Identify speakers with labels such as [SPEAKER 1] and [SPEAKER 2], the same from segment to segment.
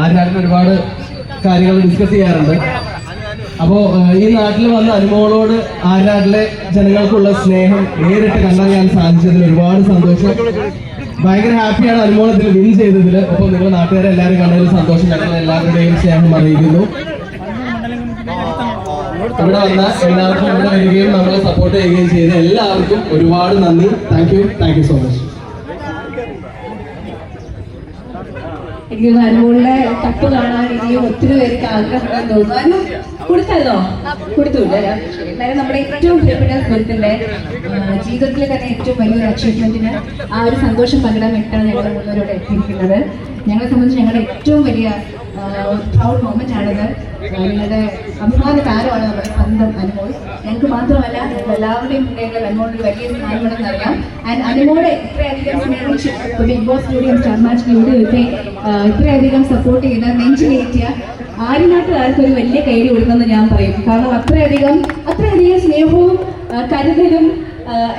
[SPEAKER 1] ആചാര്യൻ ഒരുപാട് കാര്യങ്ങൾ ഡിസ്കസ് ചെയ്യാറുണ്ട്. അപ്പോൾ ഈ നാട്ടിൽ വന്ന അനുമോളോട് ആരാടിലെ ജനങ്ങൾക്കുള്ള സ്നേഹം നേരിട്ട് കണ്ടറിയാൻ സാധിച്ചതിൽ ഒരുപാട് സന്തോഷം. ഭയങ്കര ഹാപ്പിയാണ് അനുമോൾ ഇതിൽ വിൻ ചെയ്തതിൽ. അപ്പോൾ നിങ്ങൾ നാട്ടുകാരെ എല്ലാവരും കണ്ടതിൽ സന്തോഷം. ഞങ്ങൾ എല്ലാവരുടെയും സ്നേഹം അറിയിക്കുന്നു. ഇവിടെ വന്ന എല്ലാവർക്കും ഇവിടെ വരികയും നമ്മളെ സപ്പോർട്ട് ചെയ്യുകയും ചെയ്ത എല്ലാവർക്കും ഒരുപാട് നന്ദി. Thank you so much.
[SPEAKER 2] എനിക്ക് അനുമോളുടെ തപ്പ് കാണാൻ ഇനിയും ഒത്തിരി പേർക്ക് ആഗ്രഹമുണ്ടെന്ന് തോന്നുന്നു. കൊടുത്തല്ലോ, കൊടുത്തില്ല. എന്നാലും നമ്മുടെ ഏറ്റവും പ്രിയപ്പെട്ട സുഹൃത്തിന്റെ ജീവിതത്തിലെ തന്നെ ഏറ്റവും വലിയൊരു അച്ചീവ്മെന്റിന് ആ ഒരു സന്തോഷം പങ്കിടാൻ വേണ്ടിയിട്ടാണ് ഞങ്ങളുടെ മുന്നോട്ട് എത്തിയിരിക്കുന്നത്. ഞങ്ങളെ സംബന്ധിച്ച് ഞങ്ങളുടെ ഏറ്റവും വലിയ പ്രൗഡ് മൊമെന്റ് ആണിത്. നിങ്ങളുടെ അഭിമാന താരമാണ് നമ്മുടെ സ്വന്തം അനുമോൾ. ഞങ്ങൾക്ക് മാത്രമല്ല, ഞങ്ങൾ എല്ലാവരുടെയും മുന്നേകൾ അനുമോളിൽ വലിയ സ്ഥാനമാണെന്ന് അറിയാം. ആൻഡ് അനുമോളെ ഇത്രയധികം സ്നേഹിച്ച് ബിഗ് ബോസ് സ്റ്റൂഡിയോ സ്റ്റാർ മാച്ചിലൂടെ ഇത്രയധികം സപ്പോർട്ട് ചെയ്ത് നെഞ്ചിലേറ്റിയ ആര്യനാട്ടുകാർക്ക് ഒരു വലിയ കൈഡി കൊടുക്കുമെന്ന് ഞാൻ പറയും. കാരണം അത്രയധികം സ്നേഹവും കരുതലും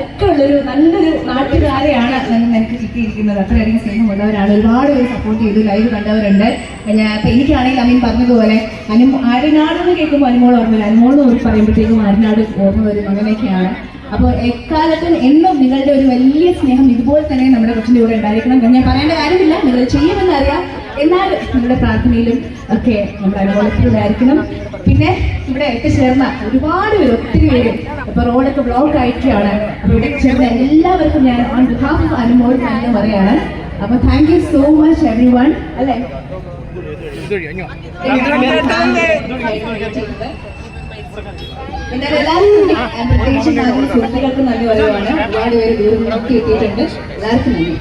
[SPEAKER 2] ഒക്കെ ഉള്ളൊരു നല്ലൊരു നാട്ടുകാരെയാണ് എനിക്ക് കിട്ടിയിരിക്കുന്നത്. അത്രയധികം സ്നേഹമുള്ളവരാണ്. ഒരുപാട് പേര് സപ്പോർട്ട് ചെയ്തു, ലൈവ് കണ്ടവരുണ്ട്. ഇപ്പം എനിക്കാണെങ്കിൽ അമീൻ പറഞ്ഞതുപോലെ ആര്യനാട് എന്ന് കേൾക്കുമ്പോൾ അനുമോൾ ഓർമ്മ വരും, അനുമോൾ എന്ന് പറയുമ്പോഴത്തേക്കും ആര്യനാട് ഓർമ്മ വരും. അങ്ങനെയൊക്കെയാണ്. അപ്പോൾ എക്കാലത്തും എന്നും നിങ്ങളുടെ ഒരു വലിയ സ്നേഹം ഇതുപോലെ തന്നെ നമ്മുടെ കൊച്ചിൻ്റെ കൂടെ ഉണ്ടായിരിക്കണം. ഞാൻ പറയേണ്ട കാര്യമില്ല, നിങ്ങൾ ചെയ്യുമെന്ന് അറിയാം. എന്നാലും നിങ്ങളുടെ പ്രാർത്ഥനയിലും ഒക്കെ നമ്മുടെ അനുമോൾ എപ്പോഴും ആയിരിക്കണം. പിന്നെ ഇവിടെ എത്തിച്ചേർന്ന ഒരുപാട് പേര്, ഒത്തിരി പേര് ഇപ്പൊ റോഡൊക്കെ ബ്ലോക്ക് ആയിട്ടാണ്. അപ്പൊ ഇവിടെ ചേർന്ന എല്ലാവർക്കും ഞാൻ ഓൺ ബിഹാഫ് ഓഫ് അനുമോൾ എന്ന് പറയാണ്. അപ്പൊ thank you so much every one. അല്ലേ, പിന്നെ എല്ലാവർക്കും പ്രത്യേകിച്ച് സുഹൃത്തുക്കൾക്കും നന്ദി പറയുവാണ്. ഒരുപാട് പേര് ദൂരം നോക്കി എത്തിയിട്ടുണ്ട്. എല്ലാവർക്കും നന്ദി.